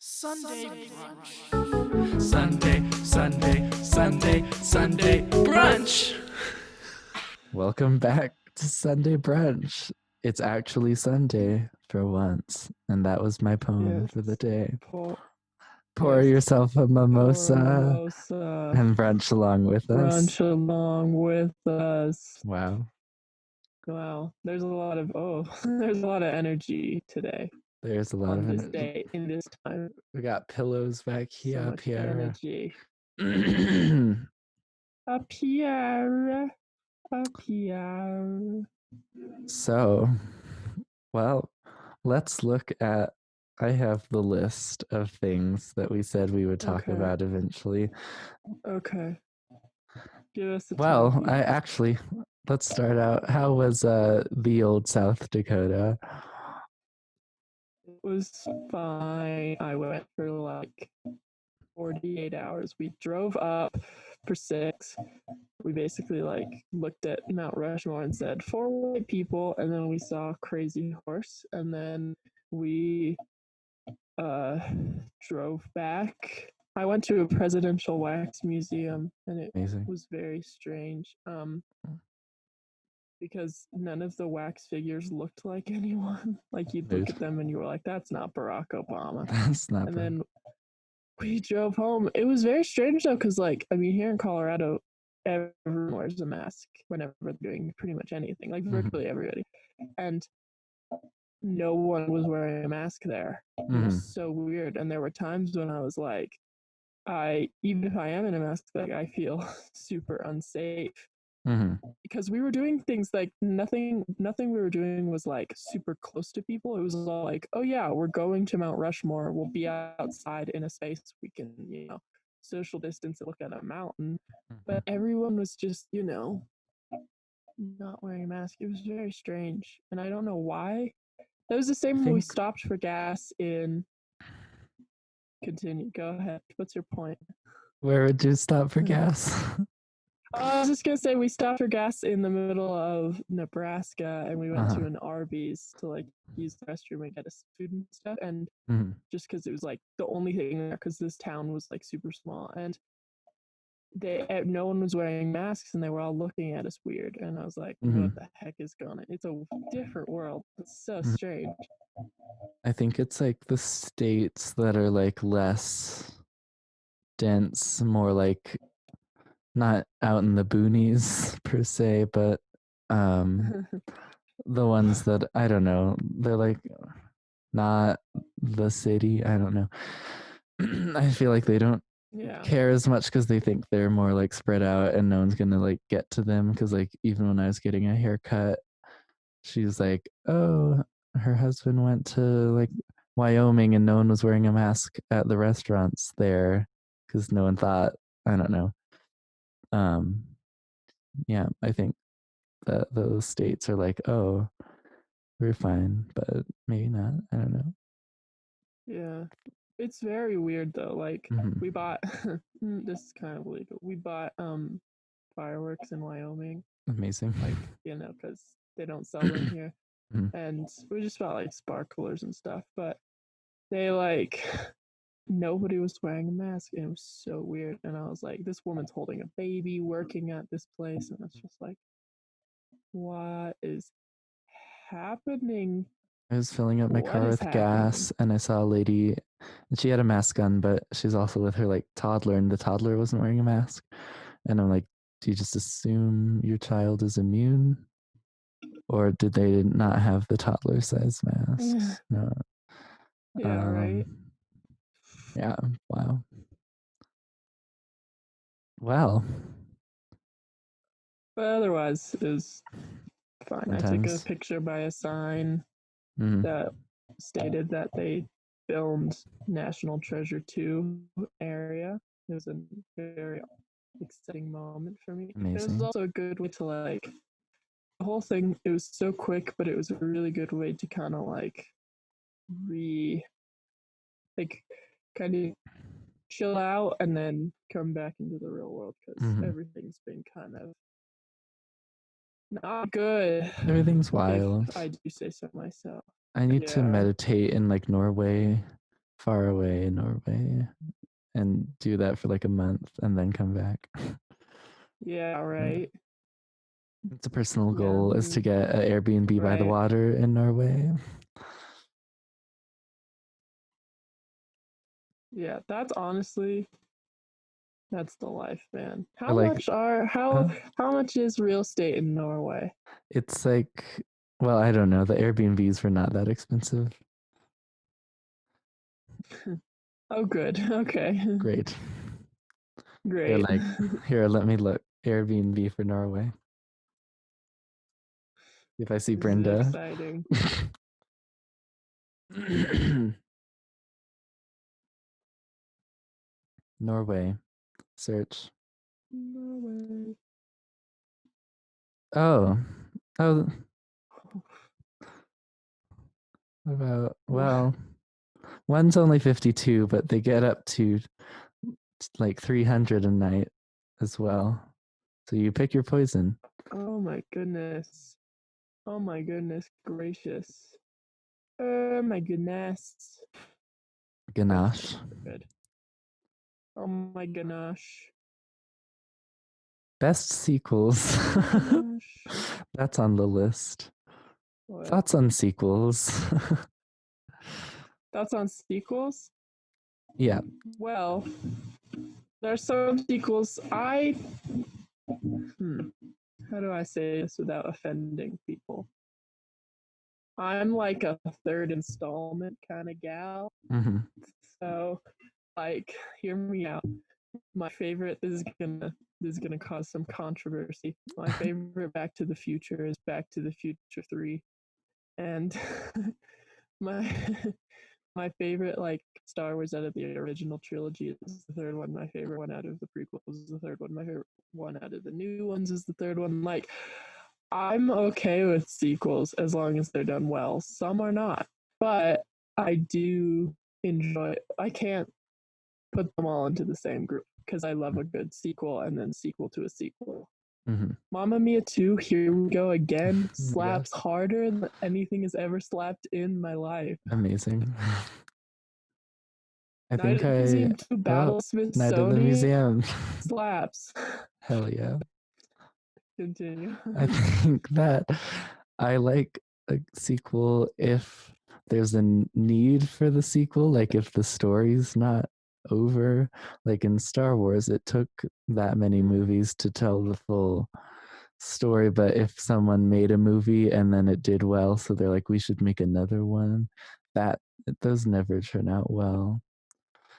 Sunday brunch. Sunday brunch. Welcome back to Sunday Brunch. It's actually Sunday for once, and that was my poem for the day. Pour yourself a mimosa and brunch along with us. Wow. Wow. There's a lot of energy today. There's a lot of this day in this time. We got pillows back here, So much Pierre. energy. Up here. So, well, let's look at. I have the list of things that we said we would talk about eventually. Okay. Give us a topic. Let's start out. How was the old South Dakota? It was fine. I went for like 48 hours. We drove up for 6. We basically like looked at Mount Rushmore and said 4 white people, and then we saw Crazy Horse, and then we drove back. I went to a presidential wax museum, and it was very strange. Because none of the wax figures looked like anyone. Like you'd look at them and you were like, "That's not Barack Obama." That's not. And then we drove home. It was very strange though, because like here in Colorado, everyone wears a mask whenever they're doing pretty much anything. Like virtually everybody, and no one was wearing a mask there. It was so weird. And there were times when I was like, even if I am in a mask, like I feel super unsafe. Because we were doing things like nothing we were doing was like super close to people. It was all like, oh yeah, we're going to Mount Rushmore. We'll be outside in a space we can, social distance and look at a mountain. But everyone was just, not wearing a mask. It was very strange. And I don't know why. That was the same when we stopped for gas in. Continue. Go ahead. What's your point? Where would you stop for gas? I was just gonna say we stopped for gas in the middle of Nebraska, and we went to an Arby's to like use the restroom and get us food and stuff. And just because it was like the only thing there, because this town was like super small, and no one was wearing masks, and they were all looking at us weird. And I was like, what the heck is going on? It's a different world. It's so strange. I think it's like the states that are like less dense, more like not out in the boonies per se, but the ones that I don't know, they're like not the city. I don't know. I feel like they don't care as much because they think they're more like spread out and no one's gonna like get to them. Because like even when I was getting a haircut, she's like, oh, her husband went to like Wyoming and no one was wearing a mask at the restaurants there because no one thought, I don't know. Yeah, I think that those states are like, oh, we're fine, but maybe not. I don't know. Yeah, it's very weird though. Like we bought this is kind of illegal. We bought fireworks in Wyoming. Amazing. Like because they don't sell them here, and we just bought like sparklers and stuff. But they like nobody was wearing a mask, and it was so weird. And I was like, this woman's holding a baby working at this place, and it's just like, what is happening? I was filling up my car with gas and I saw a lady and she had a mask on, but she's also with her like toddler and the toddler wasn't wearing a mask. And I'm like, do you just assume your child is immune? Or did they not have the toddler size masks? No. Yeah, right. Yeah, wow. Well. But otherwise, it was fine. Sometimes. I took a picture by a sign that stated that they filmed National Treasure 2 area. It was a very exciting moment for me. Amazing. It was also a good way to like the whole thing. It was so quick, but it was a really good way to kind of like kind of chill out and then come back into the real world because everything's been kind of not good. Everything's wild. I do say so myself. I need to meditate in like Norway far away in Norway and do that for like a month and then come back. Yeah, right. It's a personal Yeah, goal is to get an Airbnb by the right. water in Norway. Yeah, that's honestly that's the life, man. Or like, How much is real estate in Norway? it's like, well, I don't know. The Airbnbs were not that expensive. Oh, good. Okay, Great. They're great. like, here, let me look. Airbnb for Norway. If I see This is Brenda. exciting. Norway. Search. Norway. Oh. Oh, about, well, one's only 52, but they get up to like 300 a night as well. So you pick your poison. Oh my goodness. Oh my goodness gracious. Oh my goodness. Ganache. Good. Oh my gosh. Best sequels. Gosh. That's on the list. What? Thoughts on sequels? That's on sequels? Yeah. Well, there's some sequels. How do I say this without offending people? I'm like a third installment kind of gal. Mm-hmm. So, like, hear me out. My favorite this is gonna cause some controversy. My favorite Back to the Future is Back to the Future 3, and my my favorite like Star Wars out of the original trilogy is the third one. My favorite one out of the prequels is the third one. My favorite one out of the new ones is the third one. Like, I'm okay with sequels as long as they're done well. Some are not, but I do enjoy. I can't put them all into the same group because I love a good sequel and then sequel to a sequel. Mm-hmm. Mamma Mia 2, here we go again, Yes. slaps harder than anything has ever slapped in my life. Amazing. I Night think at the Museum 2, oh, Battle Night of the Smithsonian Museum. slaps. Hell yeah. Continue. I think that I like a sequel if there's a need for the sequel, like if the story's not over. Like in Star Wars, it took that many movies to tell the full story, but if someone made a movie and then it did well, so they're like, we should make another one, that those never turn out well.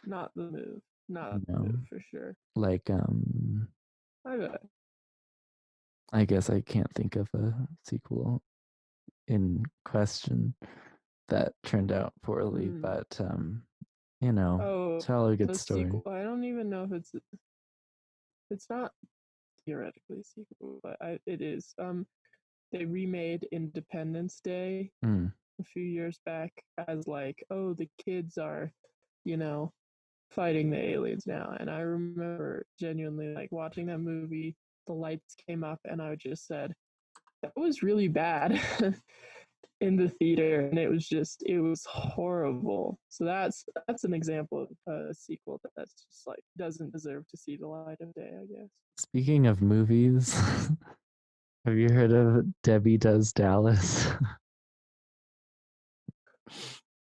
Not the move. Not You the know, move for sure. like I bet. I guess I can't think of a sequel in question that turned out poorly, but you know, Oh, tell a good the story. sequel. I don't even know if it's not theoretically a sequel, but it is. They remade Independence Day Mm. a few years back as like, oh, the kids are, you know, fighting the aliens now. And I remember genuinely like watching that movie, the lights came up, and I just said, that was really bad in the theater, and it was horrible. So that's an example of a sequel that's just like doesn't deserve to see the light of day, I guess. Speaking of movies, have you heard of Debbie Does Dallas?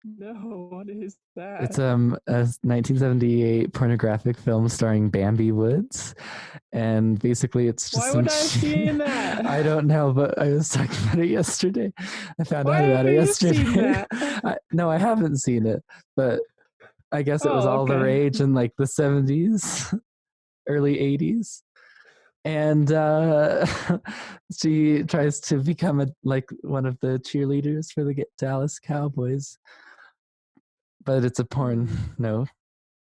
No, what is It's that? a 1978 pornographic film starring Bambi Woods, and basically it's just Why some would I have seen that? I don't know, but I was talking about it yesterday. I found Why out about have it you seen yesterday. that? No, I haven't seen it, but I guess it was Oh, all the okay. rage in like the 70s, early 80s. And she tries to become like one of the cheerleaders for the Dallas Cowboys, but it's a porno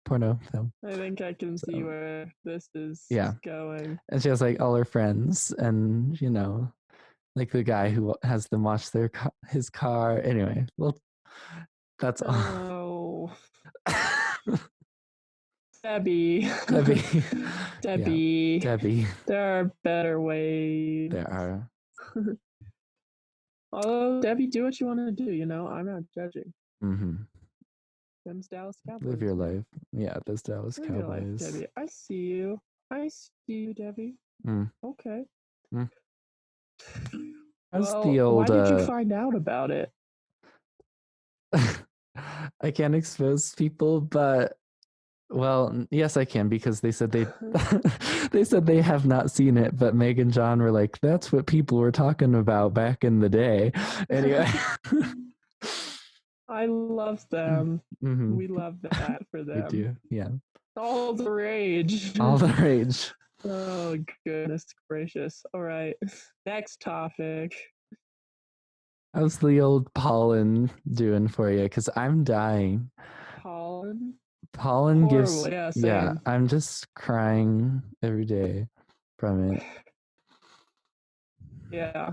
film. I think I can see So where this is yeah, going. and she has like all her friends, and you know, like the guy who has them wash his car. Anyway, well, that's all. Oh, Debbie. Debbie, yeah, Debbie. Debbie. There are better ways. There are. Although, Debbie, do what you want to do, I'm not judging. Mm-hmm. Them's Dallas Cowboys. Live your man. life. Yeah, those Dallas Live your life, Cowboys. Debbie. I see you. I see you, Debbie. Mm. Okay. Mm. How's Well, the why old did you find out about it? I can't expose people, but well, yes, I can because they said they said they have not seen it, but Meg and John were like, "That's what people were talking about back in the day." Anyway, I love them. mm-hmm. We love that for We them. do, yeah. All the rage. All the rage. Oh, goodness gracious. All right. Next topic. How's the old pollen doing for you? Because I'm dying. Pollen? Pollen gives, Horrible. Yeah, yeah, same. I'm just crying every day from it. Yeah.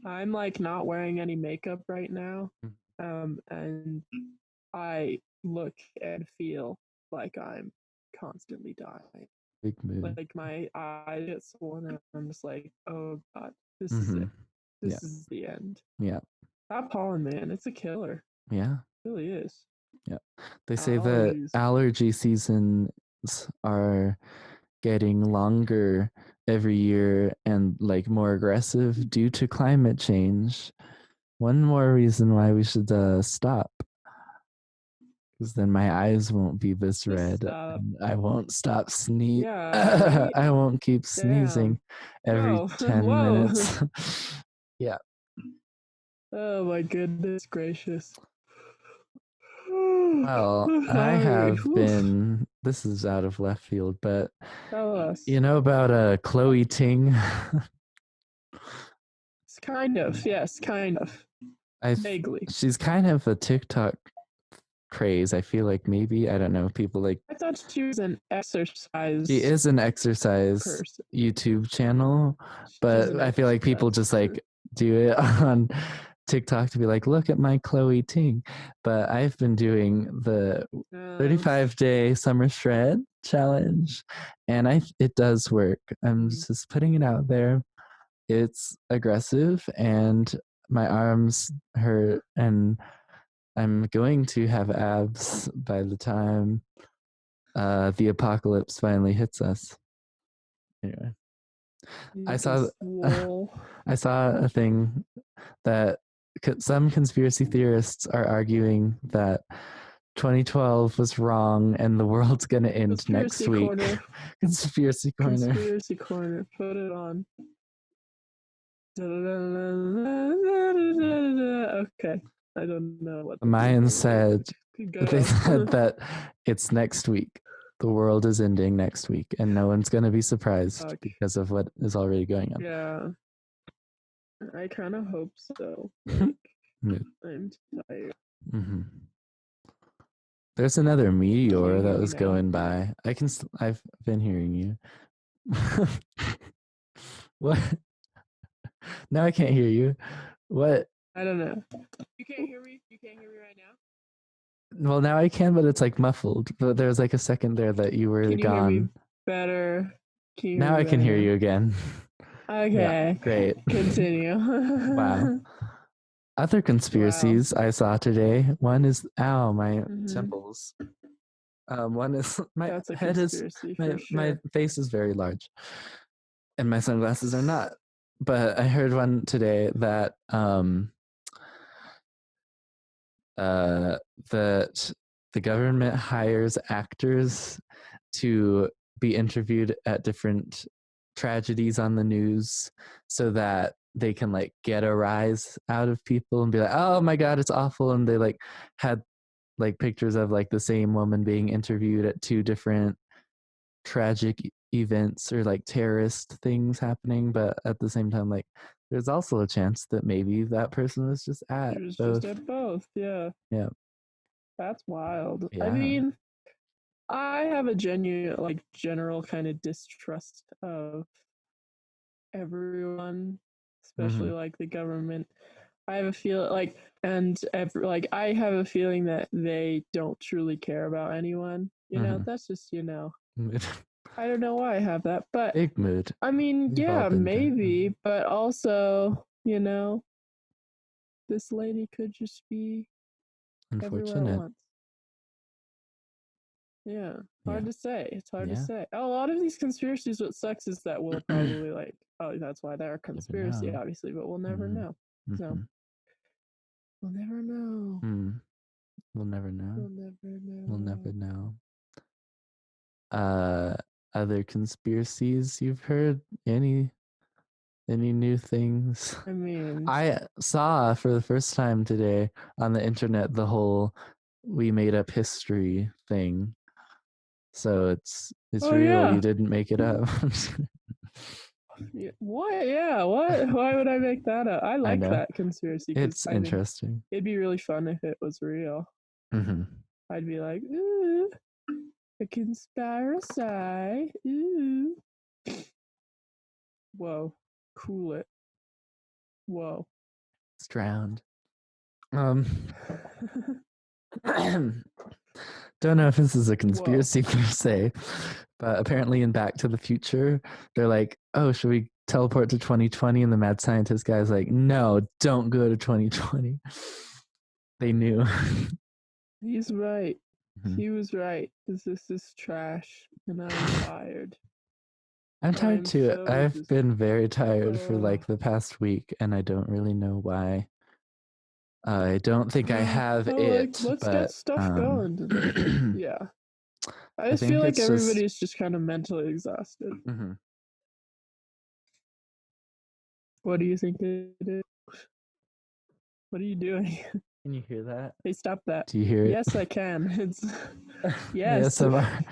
I'm like not wearing any makeup right now. And I look and feel like I'm constantly dying. Big mood. Like my eyes get swollen and I'm just like, oh god, this is Mm-hmm. it. This is the end. Yeah. That pollen, man, it's a killer. Yeah. It really is. Yeah. They say that Allergies. allergy seasons are getting longer every year and like more aggressive due to climate change. One more reason why we should stop. Because then my eyes won't be this Just red. stop. And I won't stop sneezing. Yeah, right? I won't keep sneezing every Whoa. 10 Whoa. minutes. Yeah. Oh my goodness gracious. Well, I have been. This is out of left field, but Tell us. you know about Chloe Ting? It's kind of, yes, kind of. Vaguely. She's kind of a TikTok craze. I feel like maybe I don't know. People like. I thought she was an exercise. She is an exercise person. YouTube channel, but I feel like people just like do it on TikTok to be like, look at my Chloe Ting. But I've been doing the 35-day summer shred challenge, and it does work. I'm just putting it out there. It's aggressive, and my arms hurt, and I'm going to have abs by the time the apocalypse finally hits us. Anyway, I saw a thing that some conspiracy theorists are arguing that 2012 was wrong and the world's gonna end next week. Conspiracy corner. Conspiracy corner. Put it on. Okay. I don't know what the Mayans said. They said that it's next week. The world is ending next week, and no one's gonna be surprised because of what is already going on. Yeah. I kind of hope so. Like, I'm tired. Mm-hmm. There's another meteor that was going by. I've been hearing you. What? Now I can't hear you. What? I don't know. You can't hear me? You can't hear me right now? Well, now I can, but it's like muffled. But there was like a second there that you were Can you gone. hear me better? Now I can hear you again. Okay. Yeah, great. Continue. Wow. Other conspiracies I saw today. One is my temples. One is my head is my face is very large, and my sunglasses are not. But I heard one today that that the government hires actors to be interviewed at different tragedies on the news so that they can like get a rise out of people and be like, oh my god, it's awful. And they like had like pictures of like the same woman being interviewed at two different tragic events or like terrorist things happening, but at the same time, like there's also a chance that maybe that person was just at both. Just at both, yeah. Yeah. That's wild. Yeah. I mean, I have a general kind of distrust of everyone, especially like the government. I have a feel like, I have a feeling that they don't truly care about anyone. You know, that's just I don't know why I have that, but big mood. I mean, yeah, maybe, but also, this lady could just be unfortunate. Yeah. Yeah. Hard to say. It's hard to Yeah. say. A lot of these conspiracies, what sucks is that we'll probably like, oh, that's why they're a conspiracy, know. obviously, but we'll never know. So Mhm. we'll never know. We'll never know. We'll never know. We'll never know. Other conspiracies you've heard? Any new things? I mean, I saw for the first time today on the internet the whole we made up history thing. So it's oh real. yeah. You didn't make it up. Yeah, what? Yeah, what? Why would I make that up? I like know. that conspiracy because It's I think interesting. it'd be really fun if it was real. Mm-hmm. I'd be like, ooh, a conspiracy. Ooh. Whoa, cool it. Whoa. It's drowned. Don't know if this is a conspiracy per se, but apparently in Back to the Future, they're like, oh, should we teleport to 2020? And the mad scientist guy's like, no, don't go to 2020. They knew. He's right. Mhm. He was right. This is trash, and I'm tired. I'm tired I'm too. so I've just- been very tired for like the past week, and I don't really know why. I don't think I have Well, it, like, let's but get stuff going today. Yeah. I just think feel like it's just- everybody's just kind of mentally exhausted. Mhm. What do you think it is? What are you doing? Can you hear that? Hey, stop that. Do you hear it? Yes, I can. It's yes. ASMR.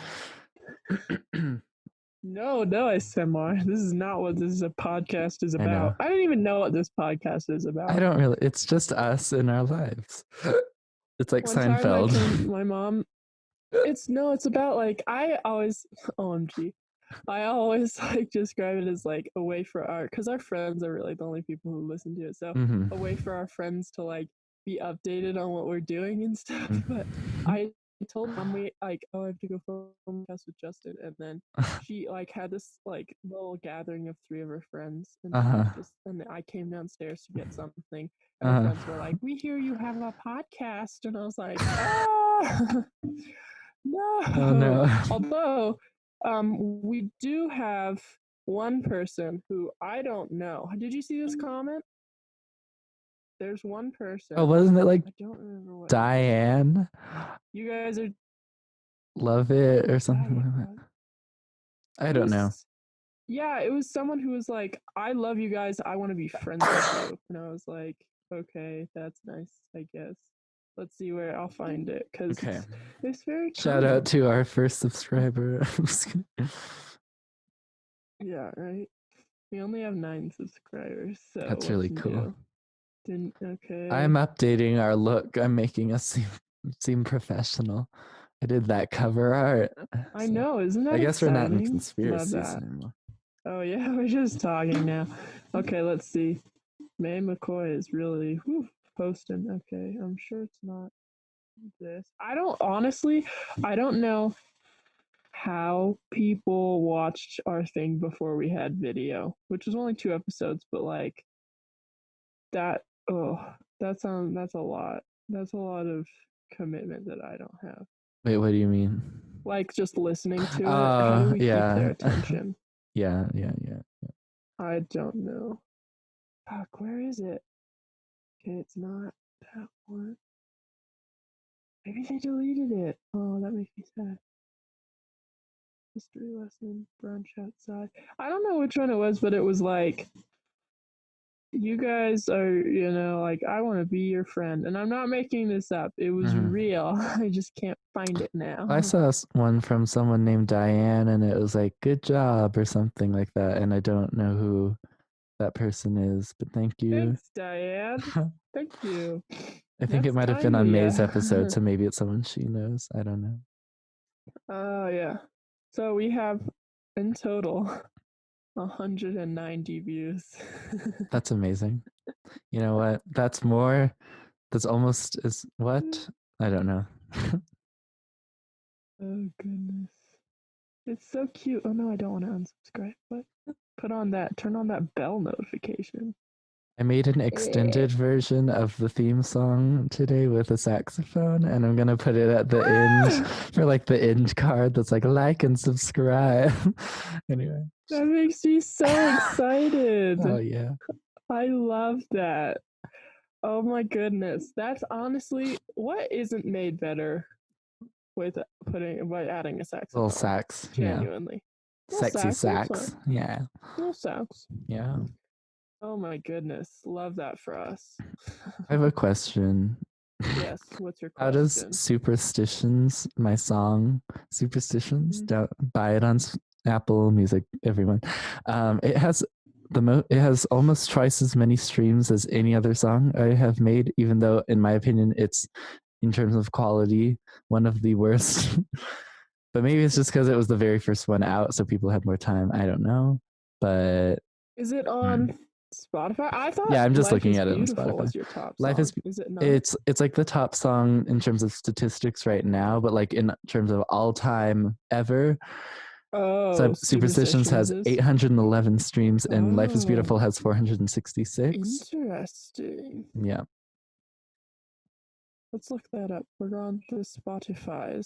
No ASMR. This is not what this is a podcast is I know. about. I don't even know what this podcast is about. I don't really. It's just us in our lives. It's like One Seinfeld. time my mom. It's about like I always OMG. I always like describe it as like a way for our because our friends are really the only people who listen to it. So Mhm. a way for our friends to like be updated on what we're doing and stuff. Mhm. But I told mom we like, oh, I have to go film a podcast with Justin, and then she like had this like little gathering of three of her friends, and she was just and I came downstairs to get something, and her friends were like, "We hear you have a podcast," and I was like, "Ah, no." Oh no. Although we do have one person who I don't know. Did you see this comment? There's one person. Oh, wasn't it like I don't remember what. Diane? You guys are. Love it or Oh, something Diane, like that. what? I don't know. Yeah, it was someone who was like, "I love you guys. I want to be friends with you," and I was like, "Okay, that's nice, I guess." Let's see where I'll find it because Okay. it's very Shout kind. out to our first subscriber. I'm just kidding. Yeah, right. We only have 9 subscribers, so That's what really can you cool. do? Didn't okay. I'm updating our look. I'm making us seem professional. I did that cover art. I so know, isn't that I guess we're not in exciting? Love conspiracies that. anymore. Oh yeah, we're just talking now. Okay, let's see. May McCoy is really posting. Okay, I'm sure it's not this. I don't know how people watched our thing before we had video, which was only 2 episodes, but like that that's a lot. That's a lot of commitment that I don't have. Wait, what do you mean? Like just listening to it. How do we keep their attention? Yeah. I don't know. Fuck, where is it? Okay, it's not that one. Maybe they deleted it. Oh, that makes me sad. History lesson, brunch outside. I don't know which one it was, but it was like, you guys are, like, I want to be your friend. And I'm not making this up. It was real. I just can't find it now. I saw one from someone named Diane, and it was like, good job, or something like that. And I don't know who that person is, but thank you. Thanks, Diane. Thank you. I think it might have been on May's episode, so maybe it's someone she knows. I don't know. Oh, yeah. So we have, in total, 190 views. That's amazing. You know what? That's almost as what? I don't know. Oh, goodness. It's so cute. Oh, no, I don't want to unsubscribe, but turn on that bell notification. I made an extended version of the theme song today with a saxophone, and I'm gonna put it at the end for like the end card that's like and subscribe. Anyway. That makes me so excited. Oh yeah. I love that. Oh my goodness. That's honestly what isn't made better with by adding a saxophone. Little sax. Genuinely. Yeah. Sexy sax. Yeah. No sax. Yeah. Oh my goodness. Love that for us. I have a question. Yes. What's your question? How does Superstitions, my song Superstitions, don't buy it on Apple Music, everyone. It has it has almost twice as many streams as any other song I have made, even though in my opinion it's, in terms of quality, one of the worst. But maybe it's just because it was the very first one out, so people had more time. I don't know. But is it on Spotify? I thought. Yeah, I'm just Life looking is at it on Beautiful Spotify. was your top Life song. is it not? It's like the top song in terms of statistics right now, but like in terms of all time ever. Oh, So Superstitions has 811 streams, and Life is Beautiful has 466. Interesting. Yeah. Let's look that up. We're on the Spotify.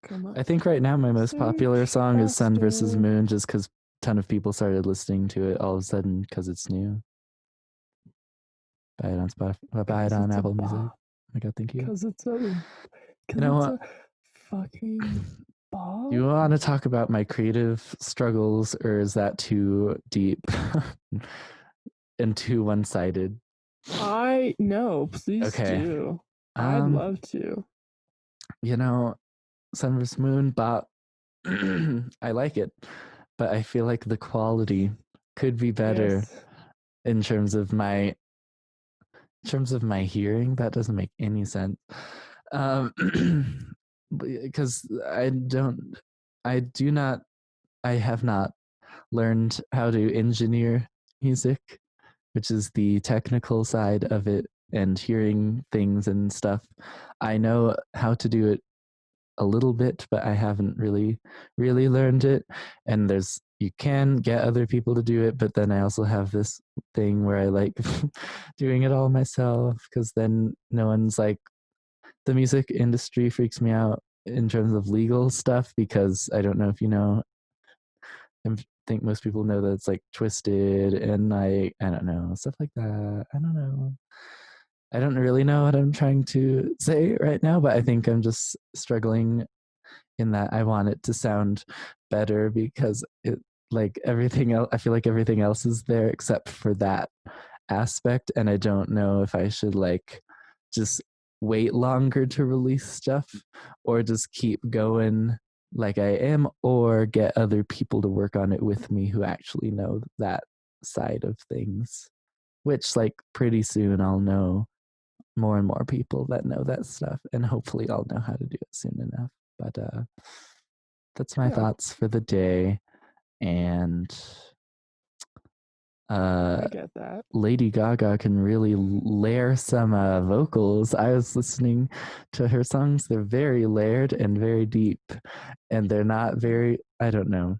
Come on. I think right now my most popular song is Sun vs. Moon, just because a ton of people started listening to it all of a sudden because it's new. Buy it on Spotify. Buy it on Apple Music. Oh my god, thank you. Because it's a fucking ball. Do you want to talk about my creative struggles, or is that too deep and too one-sided? No, please do. I'd love to. You know, Sun vs. Moon, but I like it, but I feel like the quality could be better in terms of my hearing. That doesn't make any sense. Because I have not learned how to engineer music, which is the technical side of it, and hearing things and stuff. I know how to do it a little bit, but I haven't really learned it. And you can get other people to do it, but then I also have this thing where I like doing it all myself, because then no one's like, the music industry freaks me out in terms of legal stuff, because I don't know if you know, I think most people know that it's like twisted and I don't know, stuff like that. I don't know. I don't really know what I'm trying to say right now, but I think I'm just struggling in that I want it to sound better, because it, like everything else, I feel like everything else is there except for that aspect, and I don't know if I should like just wait longer to release stuff, or just keep going like I am, or get other people to work on it with me who actually know that side of things, which like pretty soon I'll know more and more people that know that stuff, and hopefully I'll know how to do it soon enough. But that's my thoughts for the day. And I get that. Lady Gaga can really layer some vocals. I was listening to her songs. They're very layered and very deep, and they're not very, I don't know.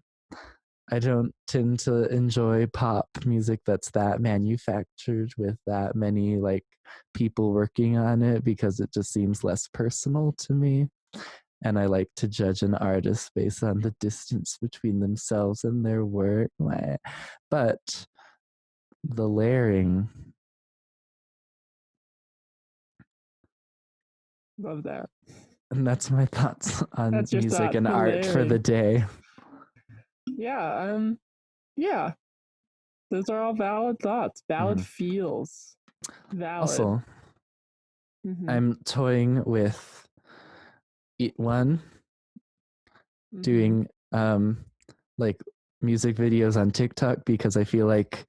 I don't tend to enjoy pop music that's that manufactured with that many like people working on it, because it just seems less personal to me. And I like to judge an artist based on the distance between themselves and their work. But the layering. Love that. And that's my thoughts on music and art for the day. Yeah, yeah. Those are all valid thoughts, valid feels. Valid. Also, I'm toying with doing like music videos on TikTok, because I feel like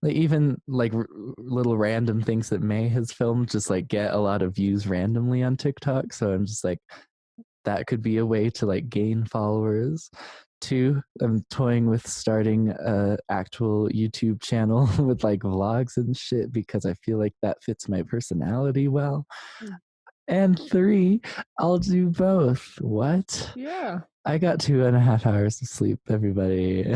even like little random things that May has filmed just like get a lot of views randomly on TikTok. So I'm just like, that could be a way to like gain followers. 2, I'm toying with starting a actual YouTube channel with like vlogs and shit, because I feel like that fits my personality well. And 3, I'll do both. What? Yeah. I got 2.5 hours of sleep, everybody.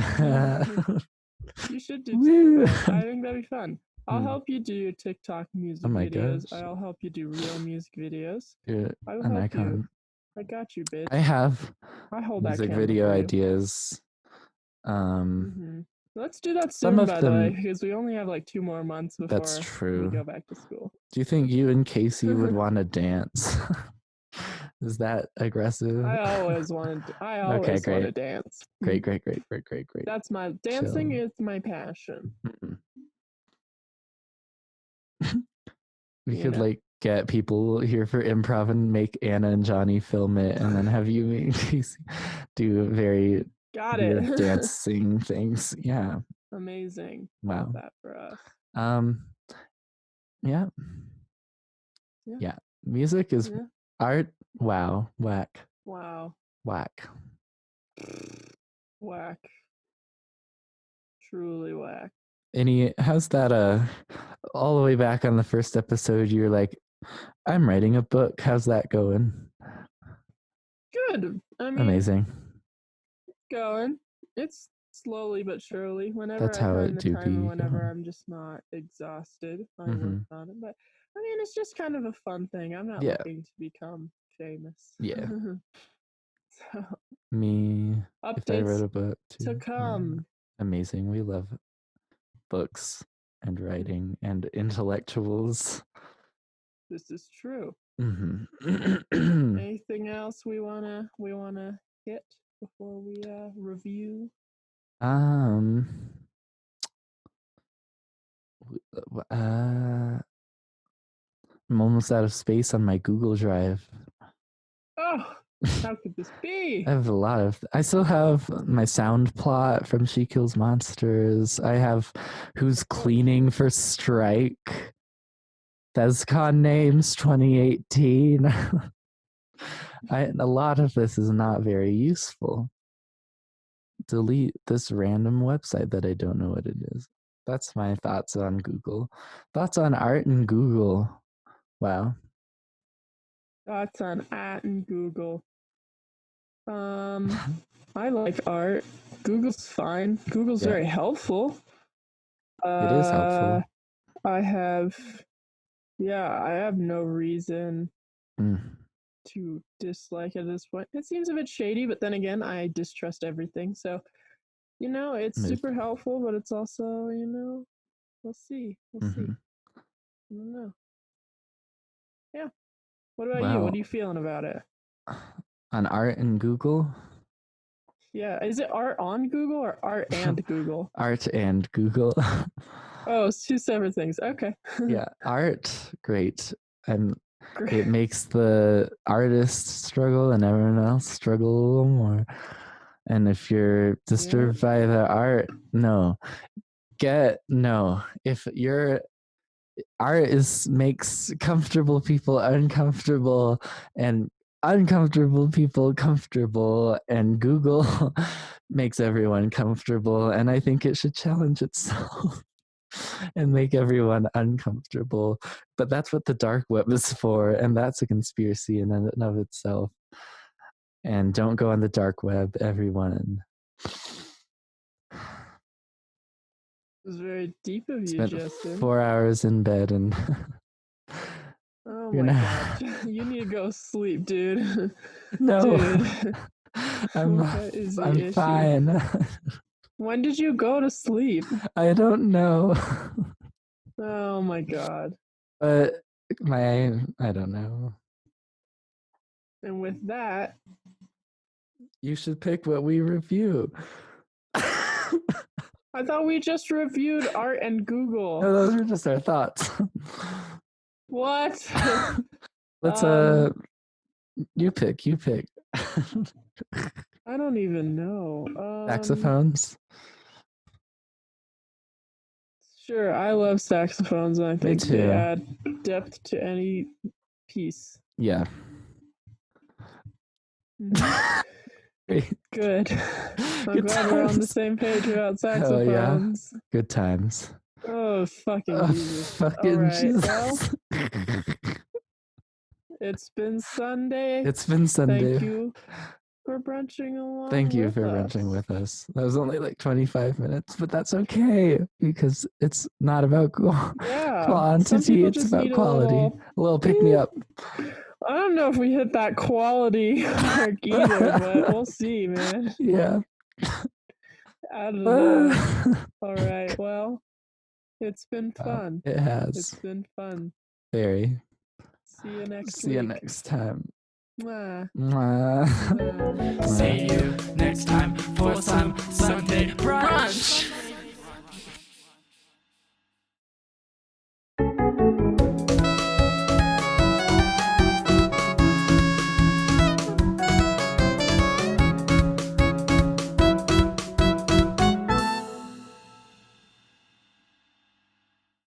You should do Woo. TikTok. I think that'd be fun. I'll Hmm. help you do your TikTok music Oh my videos. gosh. I'll help you do real music videos. You're I will an help you. icon. I got you, bitch. I have I hold that music camera video for you. ideas. Let's do that Some soon, of by the way, them. because we only have like 2 more months That's before we true. go back to school. Do you think you and Casey would want to dance? Is that aggressive? I always want to dance. Great. That's my dancing Chill. is my passion. We You could know. like get people here for improv and make Anna and Johnny film it, and then have you and Casey do very Got weird it. dancing things. Yeah. Amazing. Wow. Love that for us. Yeah. Yeah. Music is Yeah. art. Wow. Whack. Wow. Whack. Whack. Truly whack. How's that all the way back on the first episode you're like, I'm writing a book. How's that going? Good. I mean, amazing. Going. It's slowly but surely. Whenever That's I how find it the do time be and whenever going. I'm just not exhausted, I Mhm. work on it. But I mean, it's just kind of a fun thing. I'm not Yeah. looking to become famous. Yeah. So, Me, if I wrote updates a book too. to come. Amazing. We love books and writing and intellectuals. This is true. Mm-hmm. Anything else we wanna hit before we review? I'm almost out of space on my Google Drive. Oh, how could this be? I have a lot of. I still have my sound plot from She Kills Monsters. I have Who's Cleaning for Strike. ThesCon names 2018. A lot of this is not very useful. Delete this random website that I don't know what it is. That's my thoughts on Google. Thoughts on art in Google. Wow. Thoughts on art and Google. I like art. Google's fine. Google's very helpful. It is helpful. I have no reason to dislike it at this point. It seems a bit shady, but then again, I distrust everything. So, it's super helpful, but it's also, we'll see. We'll see. I don't know. Yeah. What about you? What are you feeling about it? On art in Google? Yeah. Is it art on Google or art and Google? Art and Google. Oh, it's 2 separate things. Okay. Yeah, art, great. And it makes the artist struggle and everyone else struggle a little more. And if you're disturbed by the art, no. If your art makes comfortable people uncomfortable and uncomfortable people comfortable, and Google makes everyone comfortable, and I think it should challenge itself and make everyone uncomfortable. But that's what the dark web is for, and that's a conspiracy in and of itself. And don't go on the dark web, everyone. It was very deep of you, Spent Justin. 4 hours in bed and oh my god. You need to go sleep, dude. No. Dude. I'm fine. When did you go to sleep? I don't know. Oh my god. But I don't know. And with that, you should pick what we review. I thought we just reviewed art and Google. No, those are just our thoughts. What? Let's you pick. I don't even know. Saxophones? Sure, I love saxophones, and I think Me too. they add depth to any piece. Yeah. Good. I'm glad we're on the same page about saxophones. Oh, yeah. Good times. Oh, fucking Jesus. Fucking all right, Jesus. Well, it's been Sunday. It's been Sunday. Thank you for brunch. brunching along. Thank you with for us. brunching with us. That was only like 25 minutes, but that's okay because it's not about Yeah, some quantity, people it's just about need quality. A little pick me up. I don't know if we hit that quality mark either, but we'll see, man. Yeah. I don't know. All right, well, it's been fun. It has. It's been fun. Very. See you next See week. you next time. Mwah. Mwah. Mwah. See you next time for some Sunday brunch.